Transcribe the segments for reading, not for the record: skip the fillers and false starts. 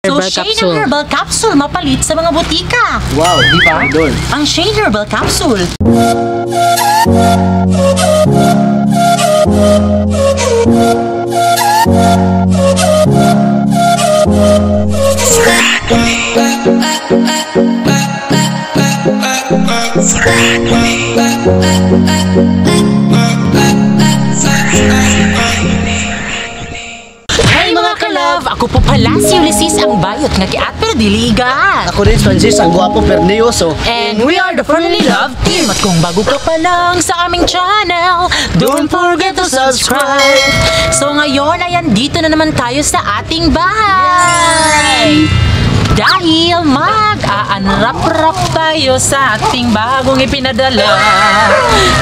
So, Shane Herbal Capsule mapalit sa mga butika. Wow, di ba? Doon. Ang Shane Herbal Capsule. Hey mga ka-love! Ako po pala si Ulysses ang bayot nga kiat pero diligan. Ako rin, Francis, ang gwapo perneoso. And we are the Family Love Team. At kung bago ka pa lang sa aming channel, don't forget to subscribe. So ngayon ay andito na naman tayo sa ating bahay. Dahil mag-aanrap-rap tayo sa ating bagong ipinadala.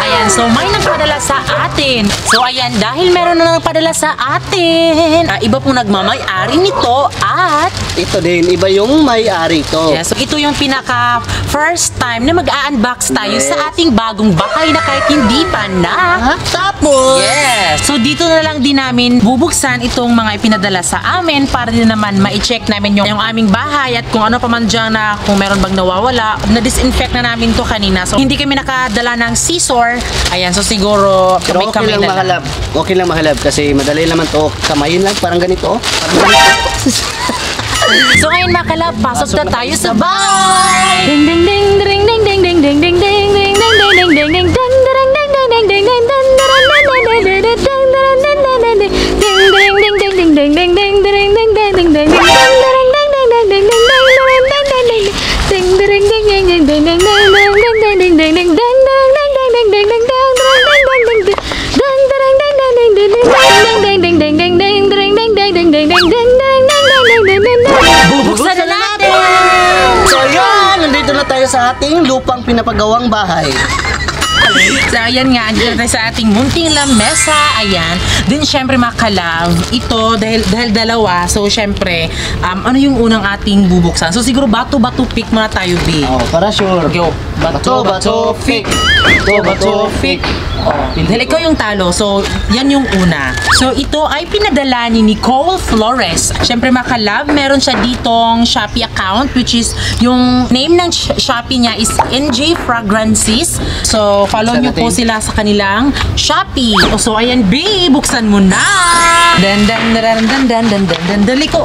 Ayan, so may nagpadala sa atin. So ayan, dahil meron na nagpadala sa atin, iba pong nagmamay-ari nito at Ito din, iba yung may-ari ko. yeah, so ito yung pinaka first time na mag-unbox tayo sa ating bagong bahay na kahit hindi pa na. Tapos, Yes! So dito na lang din namin bubuksan itong mga ipinadala sa amin para din naman ma-check namin yung aming bahay at kung ano pa man dyan na kung meron bang nawawala. Na-disinfect na namin to kanina. So hindi kami nakadala ng scissor. Ayan, so siguro pero okay kamay-kamay lang na lang. mahalab. Okay lang mahalab kasi madali naman to. Kamayin lang, parang ganito. Parang ganito. So ngayon mga kalab, pasok na tayo sa bahay! Ding ding ding ding ding ding ding ding ding ding ding ding ding ding ding ding Bubuksan na natin! So yan, nandito na tayo sa ating lupang pinapagawang bahay. So ayan nga, andito na tayo sa ating munting lamesa. Ayan. Then syempre mga kalab, ito dahil dalawa. So syempre, ano yung unang ating bubuksan? So siguro bato-bato pick muna tayo, B. Oh, para sure. Go. Bato, pick. Bato, pick. Dahil ikaw yung talo, so yan yung una. So ito ay pinadala ni Nicole Flores. Siyempre mga kalab, meron siya ditong Shopee account which is yung name ng Shopee niya is NJ Fragrances. So follow nyo po sila sa kanilang Shopee. So ayan B, buksan mo na. Dan dan dan dan dan dan dan dan dali ko.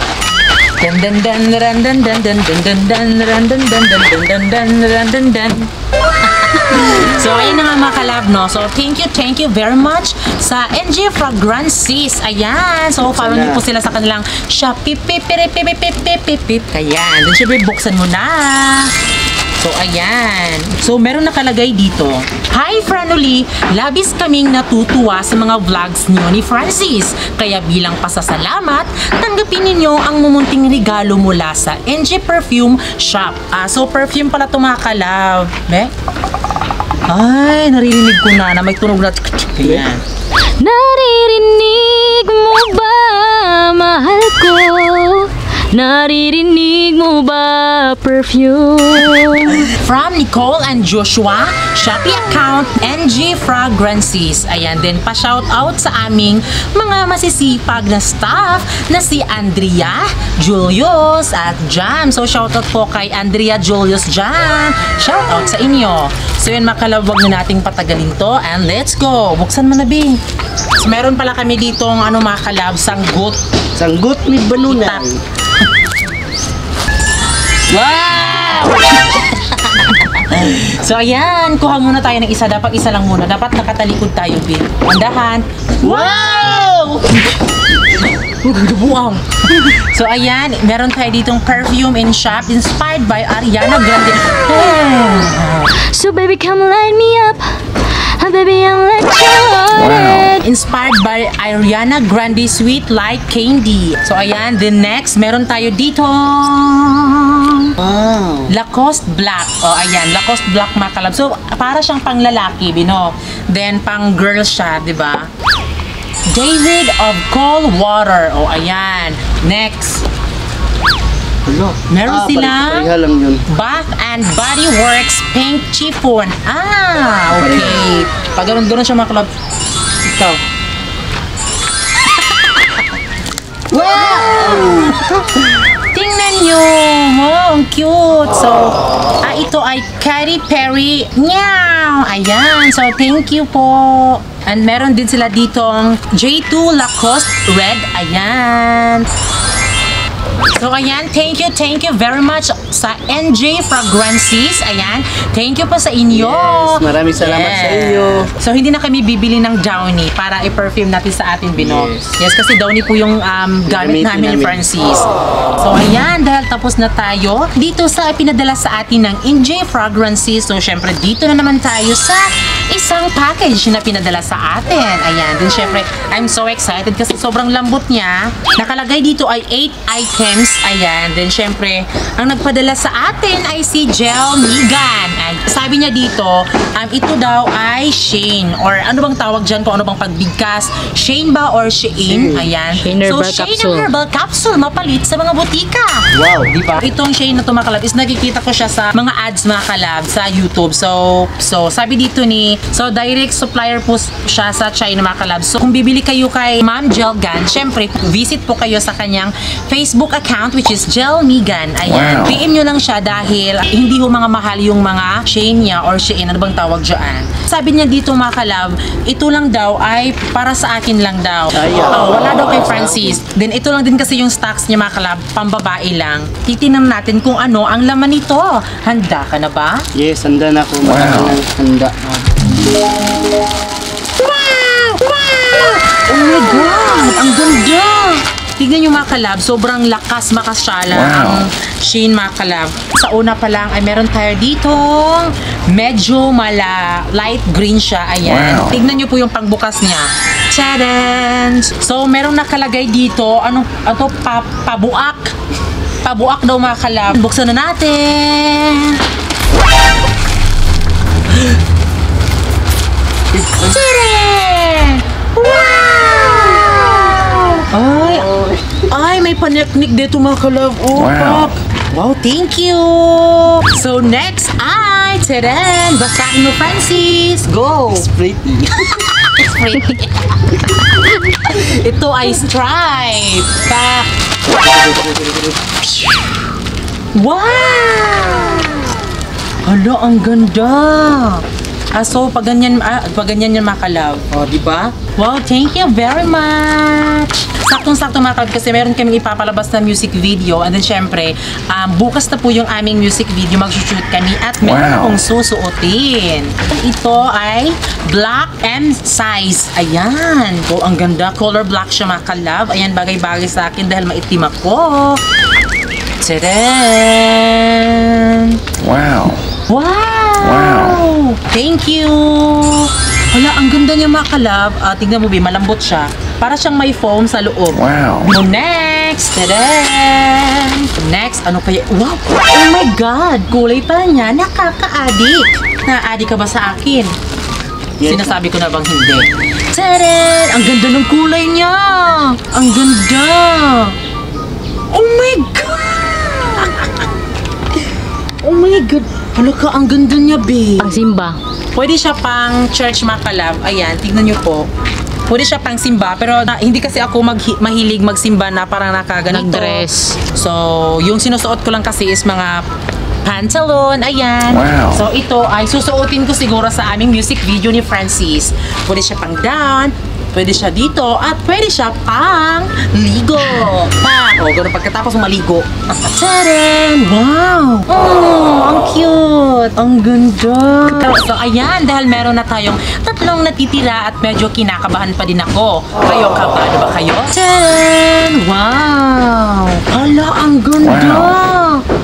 Dan dan dan dan dan dan dan dan dan dan dan dan dan dan dan dan dan. So, ayun na nga mga kalab, no? So, thank you very much sa NJ Fragrances. Ayan. So, follow niyo po sila sa kanilang Shopee. Ayan. Then, syempre, buksan mo na. So, ayan. So, meron nakalagay dito. Hi, Franoli! Labis kaming natutuwa sa mga vlogs niyo ni Francis. Kaya bilang pasasalamat, tanggapin ninyo ang mumunting regalo mula sa NJ Perfume Shop. So, perfume pala ito mga kalab. Ay, naririnig ko na may tunog na. Ayan. Naririnig mo ba, mahal ko? Naririnig mo ba, perfume? From Nicole and Joshua, Shopee account, NG Fragrances. Ayan, din pa-shoutout sa aming mga masisipag na staff na si Andrea, Julius, at Jam. So, shoutout po kay Andrea, Julius, Jam. Shoutout sa inyo. So, yun, makalawag na nating patagalin to. And let's go. Buksan mo na, B. So, meron pala kami ditong mga kalab, sanggut. Sanggut ni Banunan. Wow! So ayan, kuha muna tayo ng isa. Dapat isa lang muna. Dapat nakatalikod tayo, B. Andahan. Wow! Buang. So ayan, meron tayo ditong perfume in shop inspired by Ariana Grande. So baby, come light me up. Baby, I'm electrocuted. Inspired by Ariana Grande Sweet Like Candy. So ayan, the next, meron tayo dito. Wow. Lacoste Black. O ayan, Lacoste Black mga kalab. So para siyang pang lalaki, bino. Then pang girl siya, di ba? David of Cold Water. O ayan. Next. Hello. Meron silang Pareha lang yun. Bath and Body Works Pink Chiffon. Okay. Pag ganun siya mga kalab. Ikaw. Wow! Tingnan cute. So, ito ay Katy Perry. Meow! Ayan. So, thank you po. And meron din sila ditong J2 Lacoste Red. Ayan. So, ayan, thank you very much sa NJ Fragrances. Ayan, thank you po sa inyo. Yes, maraming salamat sa iyo. So, hindi na kami bibili ng Downy para i-perfume natin sa ating binog. Yes. Yes, kasi Downy po yung gamit namin ni Francis. So, ayan, dahil tapos na tayo dito sa pinadala sa atin ng NJ Fragrances. So, syempre, dito na naman tayo sa isang package na pinadala sa atin. Ayan, din syempre, I'm so excited kasi sobrang lambot niya. Nakalagay dito ay 8 items. Ayan, then syempre, ang nagpadala sa atin ay si Gel Megan. And sabi niya dito, ito daw ay Shane or ano bang tawag dyan kung ano bang pagbigkas? Shane ba or Shein? Ayan. Shane So, Herbal Shane Capsule. Herbal Capsule, mapalit sa mga butika. Wow. Di ba? Itong Shane na tumakalab is nakikita ko siya sa mga ads mga kalab sa YouTube. So sabi dito so direct supplier po siya sa China mga kalab. So kung bibili kayo kay Ma'am Gel Gan, syempre visit po kayo sa kanyang Facebook account which is Gel Megan. Ayan. Wow. PM nyo lang siya dahil hindi ho mga mahal yung mga Shane niya or Shein. Ano bang tawag dyan? Sabi niya dito mga kalab, ito lang daw ay para sa akin lang daw. Wala daw kay Francis. Then ito lang din kasi yung stocks niya mga kalab, pambabae lang. Titingnan natin kung ano ang laman nito. Handa ka na ba? Yes, handa na ako. Matagal nang handa. Wow! Wow! Oh my God! Ang ganda! Tignan nyo mga kalab, sobrang lakas makasyala ang Shane mga kalab. Sa una pa lang ay meron tayo dito medyo light green siya. Ayan. Wow. Tignan nyo po yung pangbukas niya. Tadaan! So merong nakalagay dito, pabuak. Pabuak daw mga kalab. Buksan na natin. Tadaan! Wow! Ay, may paniknik dito mga kalab. Oh, Wow. pak. Wow, thank you! So, next ay, tadaan! Basahin mo, Francis! Go! Pretty. Ito ay stripe! Pak! Wow! Hala, ang ganda! So, pag ganyan yan mga kalab. O, di ba? Wow, thank you very much! Saktong-sakto mga kalab kasi meron kaming ipapalabas na music video and then syempre, bukas na po yung aming music video, mag-shoot kami at meron akong susuotin. Ito ay black M size. Ayan. Oh, ang ganda. Color black siya mga kalab. Ayan, bagay-bagay sa akin dahil maitim ako. Tadaan! Wow. Wow! Thank you! Hala, ang ganda niya mga kalab. Tignan mo, malambot siya. Para siyang may foam sa loob. Wow. So, next! Tadaan! Next, ano kaya? Wow! Oh my God! Kulay pa niya. Nakaka-addict. Na-addict ka ba sa akin? Yes. Sinasabi ko na bang hindi? Tadaan! Ang ganda ng kulay niya! Ang ganda! Oh my God! Oh my God! Hala ka, ang ganda niya, babe. Pang simba. Pwede siya pang church mga kalab. Ayan, tignan nyo po. Pwede siya pang simba, pero hindi kasi ako mahilig magsimba na parang nakaganito. Nag-dress. So, yung sinusuot ko lang kasi is mga pantalon, ayan. Wow. So, ito ay susuotin ko siguro sa aming music video ni Francis. Pwede siya pang down, pwede siya dito, at pwede siya pang ligo. O, gano'n pagkatapos maligo. Tadaan! Wow! Oh, ang cute! Ang ganda! So, ayan, dahil meron na tayong tatlong natitira at medyo kinakabahan pa din ako. Kayo, kabado ba kayo? Tadaan! Wow! Hala, ang ganda!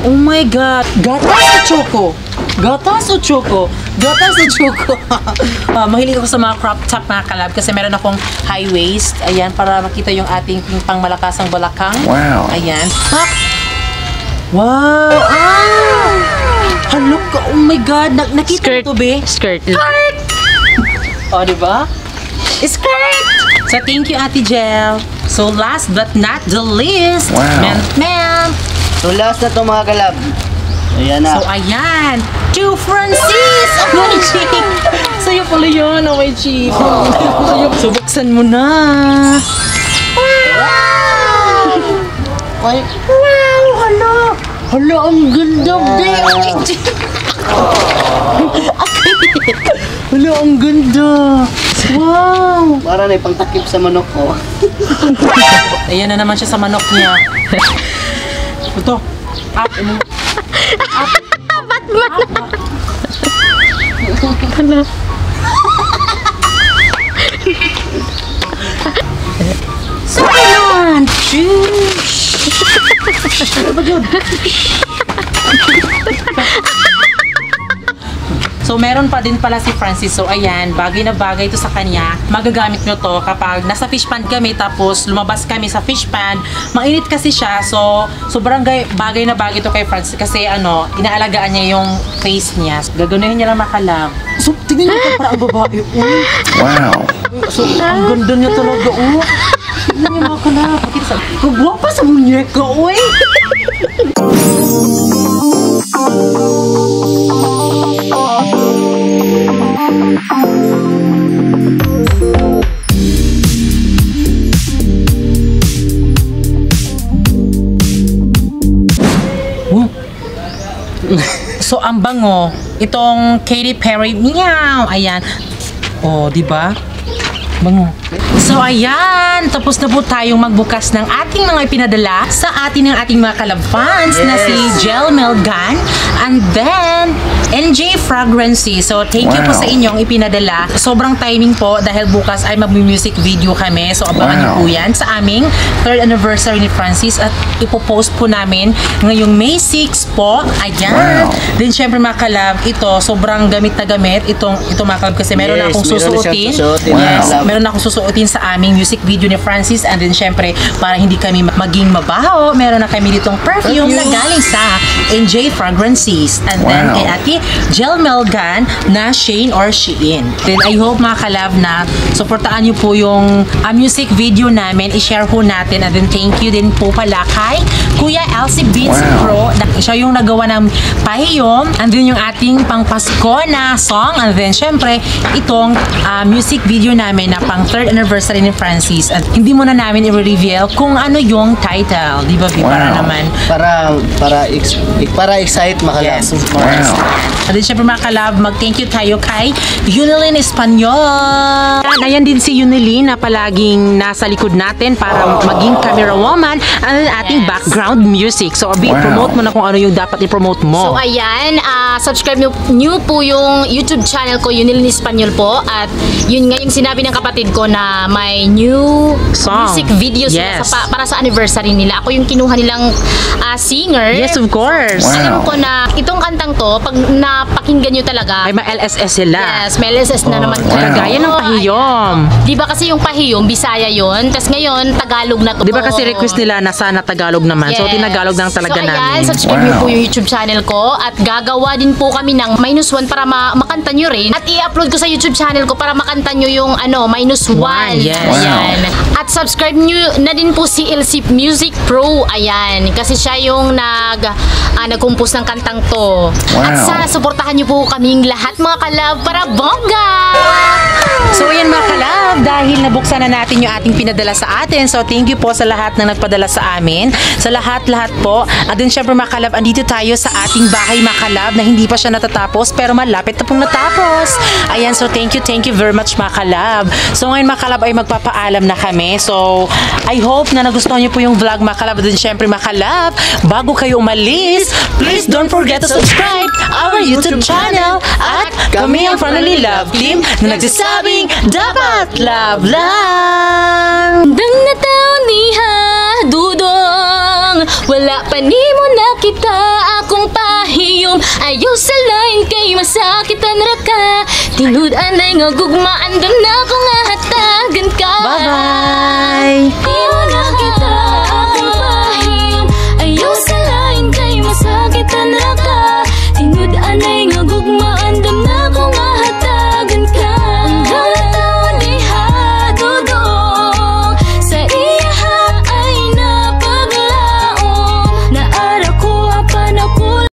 Oh my God! Gatas o choco? Gatas o choco? Gatas o choco? Mahilig ako sa mga crop top mga kalab kasi meron akong high waist. Ayan, para makita yung ating pangmalakasang balakang. Wow. Ayan. Pak! Wow! Halok ka! Oh my God! Nakita mo to, be? Skirt. Skirt! O, diba? Skirt! So, thank you, Ate Jel. So, last but not the least, Wow. ma'am. So last na to mga kalab. Ayan na. So, ayan. To Francis! Oh, my chief! Sa'yo pala yun. Oh, my chief. Sa'yo. So, buksan mo na. Wow! Wow! Hala! Hala, ang ganda, babe. Hala, ang ganda. Wow. Para na ipangtakip sa manok ko. Ayan na naman siya sa manok niya. Ito. Up. Ano? Sayan! Sheesh! Ano ba yun? So, meron pa din pala si Francis. So, ayan, bagay na bagay ito sa kanya. Magagamit nyo to kapag nasa fish pan kami, tapos lumabas kami sa fish pan. Mainit kasi siya. So, sobrang bagay na bagay ito kay Francis. Kasi, inaalagaan niya yung face niya. Gaganuhin niya lang makalab. So, tingnan niyo para ang babae. Wow. So, ang ganda niya talaga. Tingnan niyo makalab. Kagwapa sa munyeka, uy. So, ang bango, itong Katy Perry, meow, ayan. Oh, di ba? Bango. So, ayan, tapos na po tayong magbukas ng ating mga ipinadala sa ating mga kalab fans na si Gel Melgan and then NJ Fragrancy. So, thank you po sa inyong ipinadala. Sobrang timing po dahil bukas ay mag-music video kami. So, abangan niyo po yan sa aming 3rd anniversary ni Francis at ipopost po namin ngayong May 6 po. Ayan. Then, syempre mga kalab, ito, sobrang gamit na gamit. Itong mga kalab kasi meron akong susuotin. Meron akong susuotin sa aming music video ni Francis and then syempre para hindi kami maging mabaho, meron na kami ditong perfume na galing sa NJ Fragrances and then kay Ate Gel Melgan na Shane or Shein. Then I hope mga kalab na supportaan niyo po yung music video namin, i-share po natin and then thank you din po pala kay Kuya Elsie Beats Pro. Siya yung nagawa ng pahiyom and then yung ating pang Pasko na song and then syempre itong music video namin na pang 3rd anniversary ni Francis at hindi mo na namin i-reveal kung ano yung title, di ba? Para naman Para excite makalab. yes, of course. At then syempre mga kalab, mag-thank you tayo kay Yunilin Espanyol. Ayan din si Yunilin na palaging nasa likod natin para maging camera woman and then ating background music. So Abi, promote mo na kung ano yung dapat i-promote mo. So ayan, subscribe nyo po yung YouTube channel ko, Yunilin Espanyol po. At yun nga yung sinabi ng kapatid ko na may new Song. music videos para sa anniversary nila. Ako yung kinuha nilang singer. Yes, of course. Alam ko na itong kantang to, pag napakinggan nyo talaga, Ay, ma-LSS sila. yes, may LSS na naman. Kagaya ng pahiyom. Di ba kasi yung pahiyom, Bisaya yun. Tapos ngayon, Tagalog na to. Di ba kasi request nila na sana Tagalog naman. So, tinagalog lang talaga so, ayan, namin. subscribe nyo po yung YouTube channel ko at gagawa din po kami ng -1 para makanta nyo rin. At i-upload ko sa YouTube channel ko para makanta nyo yung -1. Yes. Ayan. At subscribe nyo na din po si LC Music Pro. Ayan. Kasi siya yung nag-compose ng kantang to. At suportahan nyo po kaming lahat mga kalab para bongga! So ayan mga kalab, dahil nabuksan na natin yung ating pinadala sa atin. So thank you po sa lahat na nagpadala sa amin. Sa lahat po. At din syempre mga kalab, andito tayo sa ating bahay mga kalab na hindi pa siya natatapos pero malapit na pong natapos. Ayan, so thank you very much mga kalab. So ngayon mga kalab ay magpapaalam na kami. So I hope na nagustuhan niyo po yung vlog mga kalab. At din syempre mga kalab, bago kayo umalis, please don't forget to subscribe our YouTube channel at kami ang Finally Love Team na nagsasabing dapat love lang. Dang nataon niha, dudong wala pa ni mo nakita akong pahiyom. Ayaw sa lain kay masakitan ra ka. Tinud anay nga gugmaan doon akong